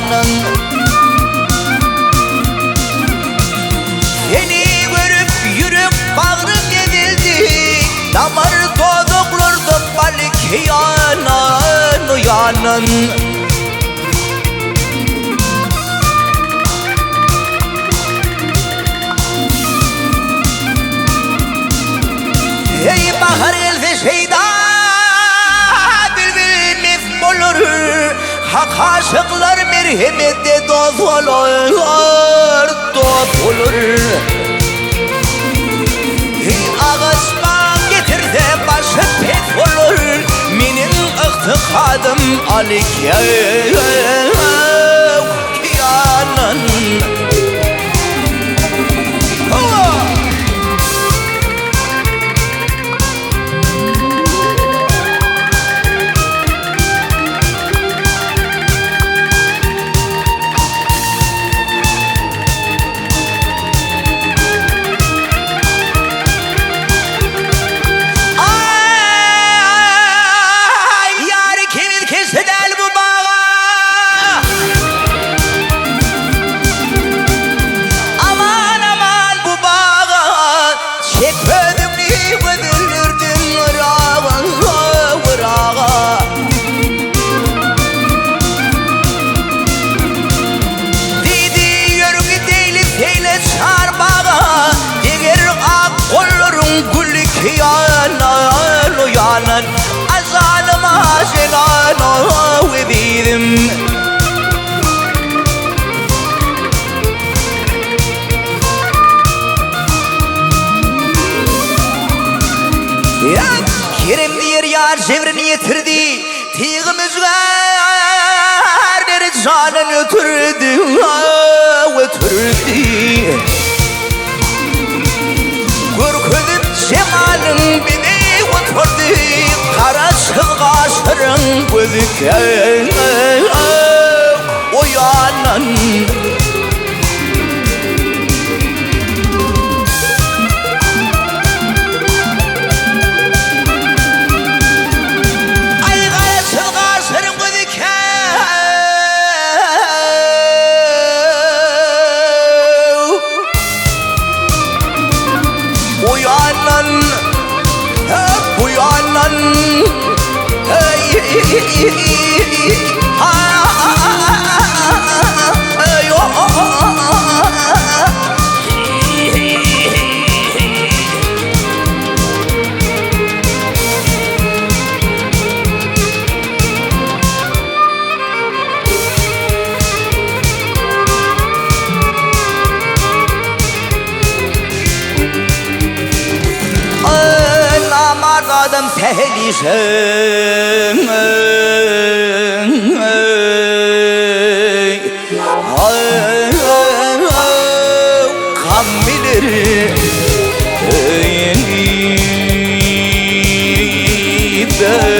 rüyanın. Seni görüp yürüp bağrım ezildi, damar tozuklardı balık yanan uyanın. Ey bahar gelse şeyda bülbül mef olur, hak aşıklar merhamette dost olur, dost olur. Ey ağaçma getirse başı pek olur, menin ıhtikadım alik yanın. Yanan uyanan azalıma şelan vedim. Ya Kerem diyor yar çevrini yitirdi, tığımız var der canın ötürdü, ötürdü. Görküdüm cemalın beni oturdu, karasız kaşırın gözüken uyanan. Ay karasız kaşırın gözüken uyanan, uyanan. Adam sehlişen kan bilir de